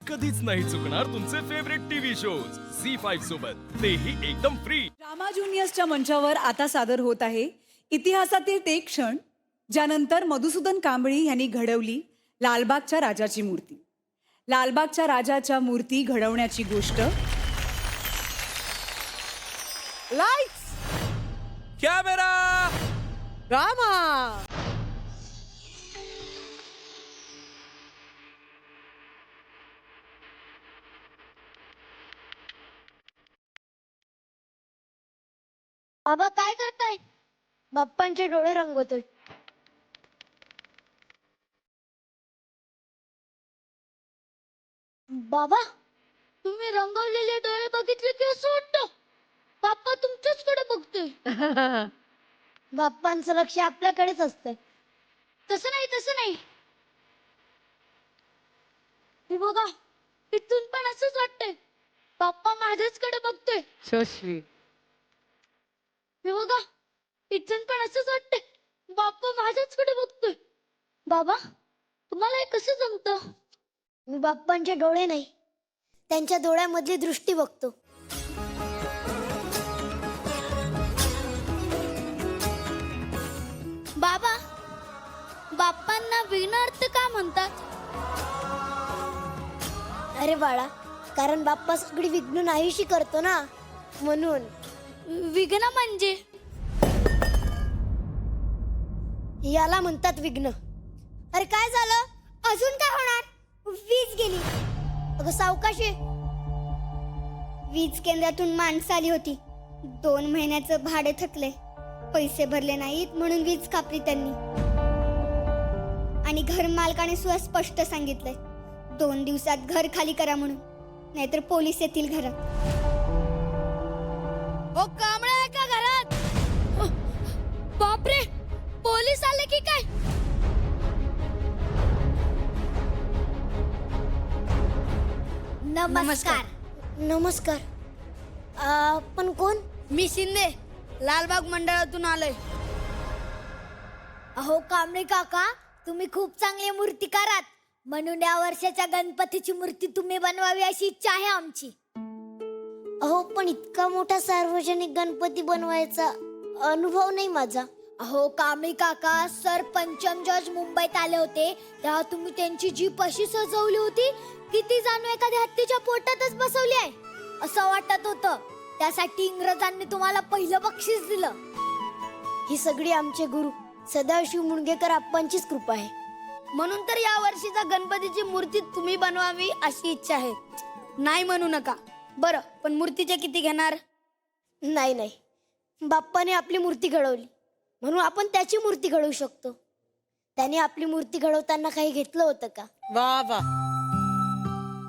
कधीच नाही चुकणार तुमचे फेवरेट टीव्ही शोज झी5 सोबत, तेही एकदम फ्री. ड्रामा ज्युनियर्सच्या मंचावर आता सादर होत आहे इतिहासातील ते क्षण ज्यानंतर मधुसूदन कांबळी यांनी घडवली लालबागच्या राजाची मूर्ती. लालबागच्या राजाच्या मूर्ती घडवण्याची गोष्ट लाइट्स कॅमेरा ड्रामा. बाबा काय करताय? बाप्पांचे डोळे रंगवतोय. बाबा तुम्ही रंगवलेले डोळे बघितले की असं वाटतं बाप्पा तुमच्याच कडे बघतोय. बाप्पांचं लक्ष आपल्याकडेच असतंय. तसं नाही हे बघा, इथून पण असंच वाटतंय बाप्पा माझ्याच कडे बघतोय. So sweet. हे बघा, इथून पण असंच वाटतंय बाप्पा माझ्याच कडे बघतोय. बाबा तुम्हाला हे कसं जमतं? मी बाप्पांचे डोळे नाही, त्यांच्या डोळ्यामधली दृष्टी बघतो. बाबा बाप्पांना विघ्नार्थ का म्हणतात? अरे बाळा, कारण बाप्पा सगळी विघ्न नाहीशी करतो ना, म्हणून. विघ्न म्हणजे? याला म्हणतात विघ्न. अरे काय झालं? अजून काय होणार? वीज गेली. अगं सावकाशी. वीज केंद्रातून माणसं आली होती. 2 महिन्याचं भाडे थकले, पैसे भरले नाहीत म्हणून वीज कापली त्यांनी. आणि घर मालकाने सुद्धा स्पष्ट सांगितलंय 2 दिवसात घर खाली करा म्हणून, नाहीतर पोलीस येतील घरात. ओ कांबळे आहे का घरात? बापरे, पोलीस आले की काय? नमस्कार. नमस्कार. पण कोण? मी शिंदे, लालबाग मंडळातून आलोय. अहो कांबळे काका, तुम्ही खूप चांगले मूर्तिकार आहात, म्हणून या वर्षाच्या गणपतीची मूर्ती तुम्ही बनवावी अशी इच्छा आहे आमची. अहो पण इतका मोठा सार्वजनिक गणपती बनवायचा अनुभव नाही माझा. अहो कांबळे काका, सर पंचम जॉर्ज मुंबईत आले होते तेव्हा तुम्ही त्यांची जीप अशी सजवली होती की ती जाणू एखाद्या हत्तीच्या पोटातच बसवली आहे असं वाटत होतं. त्यासाठी इंग्रजांनी तुम्हाला पहिलं बक्षीस दिलं. ही सगळी आमचे गुरु सदाशिव मुणगेकर आप्पांचीच कृपा आहे. म्हणून तर या वर्षीचा गणपतीची मूर्ती तुम्ही बनवावी अशी इच्छा आहे. नाही म्हणू नका. बरं, पण मूर्तीचे किती घेणार? नाही, बाप्पाने आपली मूर्ती घडवली म्हणून आपण त्याची मूर्ती घडवू शकतो. त्याने आपली मूर्ती घडवताना काही घेतलं होतं का? वा वा.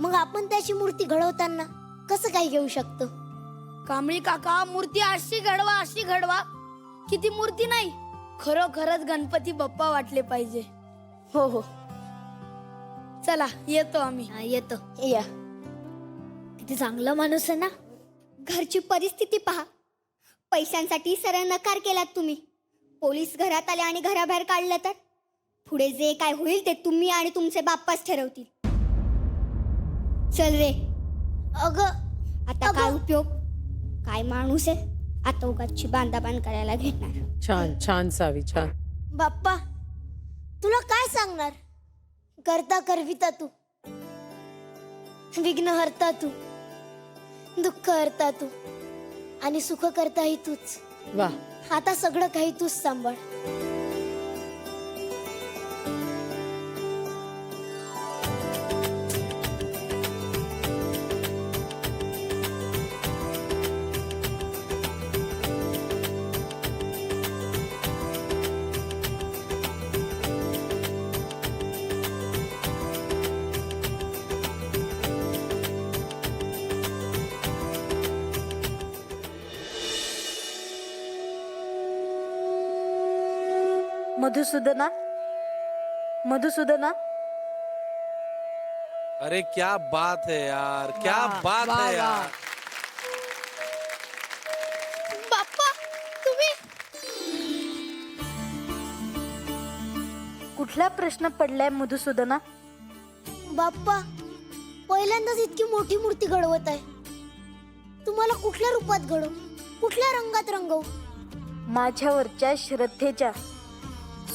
मग आपण त्याची मूर्ती घडवताना कसं काही घेऊ शकतो? कांबळी काका, मूर्ती अशी घडवा की ती मूर्ती नाही, खरोखरच गणपती बाप्पा वाटले पाहिजे. हो, चला येतो आम्ही. येतो. या. किती चांगला माणूस आहे ना. घरची परिस्थिती पहा. पैशांसाठी सरळ नकार केलात तुम्ही. पोलीस घरात आले आणि घराबाहेर काढलं तर पुढे जे काय होईल ते तुम्ही आणि तुमचे बाप्पाच ठरवतील. चल रे. आता काय उपयोग? काय माणूस आहे, आता उगाचची बांधाबांध करायला घेणार. छान छान सावी, छान. बाप्पा तुला काय सांगणार? करता करविता तू, विघ्न हरता तू, दुःख हरता तू, आणि सुख करताही तूच. वा. आता सगळं काही तूच सांभाळ. मधुसूदना, अरे क्या बात है यार, क्या बात है यार. बाप्पा तुम्ही कुठला प्रश्न पडलाय मधुसूदना? बाप्पा पहिल्यांदाच इतकी मोठी मूर्ती घडवत आहे. तुम्हाला कुठल्या रूपात घडवू, कुठल्या रंगात रंगवू? माझ्यावरच्या श्रद्धेच्या,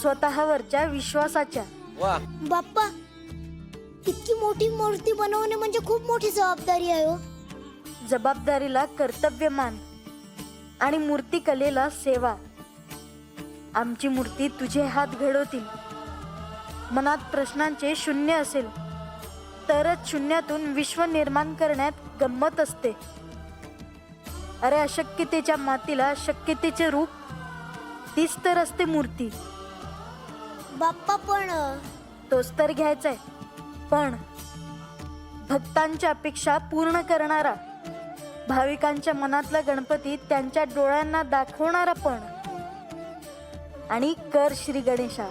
स्वतःवरच्या विश्वासाच्या. वाह. बाप्पा, इतकी मोठी मूर्ती बनवणे म्हणजे खूप मोठी जबाबदारी आहे हो. जबाबदारीला कर्तव्य मान आणि मूर्तिकलेला सेवा. आमची मूर्ती तुझे हात घडवतील. मनात प्रश्नांचे शून्य असेल तरच शून्यातून विश्व निर्माण करण्यात गंमत असते. अरे अशक्यतेच्या मातीला शक्यतेचे रूप, तीच तर असते मूर्ती. बाप्पा पण तोच तर घ्यायचाय, पण भक्तांच्या अपेक्षा पूर्ण करणारा, भाविकांच्या मनातला गणपती त्यांच्या डोळ्यांना दाखवणारा पण. आणि कर श्री गणेशा.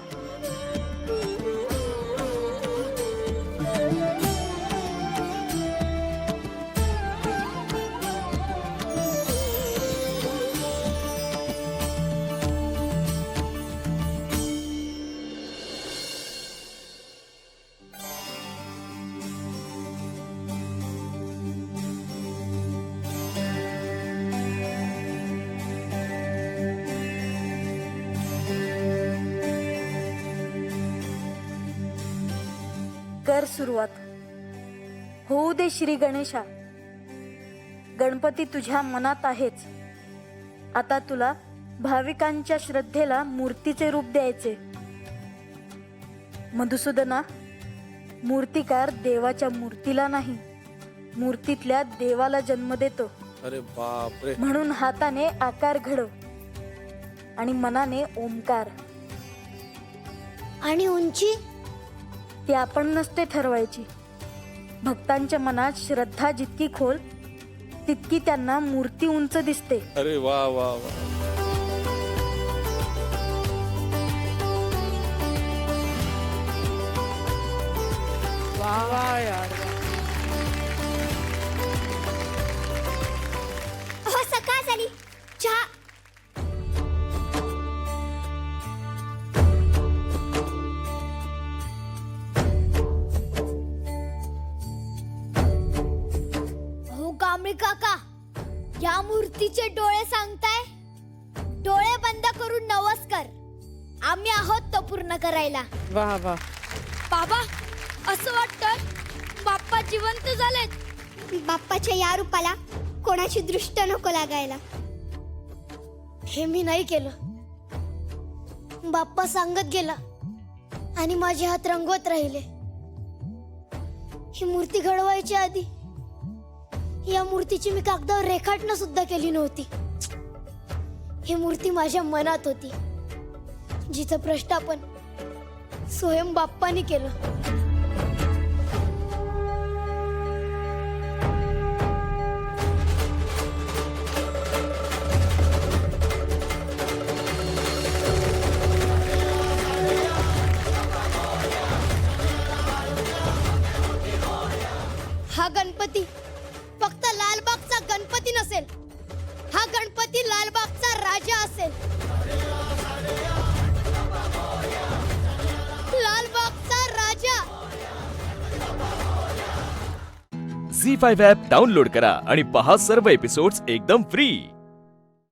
कर सुरुवात. होऊ दे श्री गणेशा. गणपती तुझ्या मनात आहेच. आता तुला भाविकांच्या श्रद्धेला मूर्तीचे रूप द्यायचे. मधुसूदना, मूर्तिकार देवाच्या मूर्तीला नाही, मूर्तीतल्या देवाला जन्म देतो. अरे बाप रे. म्हणून हाताने आकार घडव आणि मनाने ओंकार. आणि उंची ती आपण नसते ठरवायची. भक्तांच्या मनात श्रद्धा जितकी खोल तितकी त्यांना मूर्ती उंच दिसते. अरे वा वा वा. वाह वाह यार. हो, सकाळ झाली. चहा. हो कांबळे काका, या मूर्तीचे डोळे सांगताय? डोळे बंद करून नमस्कार. आम्ही आहोत तो पूर्ण करायला. वाह वाह. बाबा, असं वाटतं बाप्पा जिवंत झालेत. बाप्पाच्या या रूपाला कोणाची दृष्ट नको लागायला. हे मी नाही केलं. बाप्पा सांगत गेला आणि माझे हात रंगवत राहिले. ही मूर्ती घडवायच्या आधी या मूर्तीची मी कागदावर रेखाटणं सुद्धा केली नव्हती. ही मूर्ती माझ्या मनात होती, जिचं प्रस्थापन स्वयं बाप्पानी केलं. हा गणपती फक्त लालबागचा गणपती नसेल, हा गणपती लालबागचा राजा असेल. लालबागचा राजा. झी5 ॲप डाउनलोड करा आणि पहा सर्व एपिसोड्स एकदम फ्री.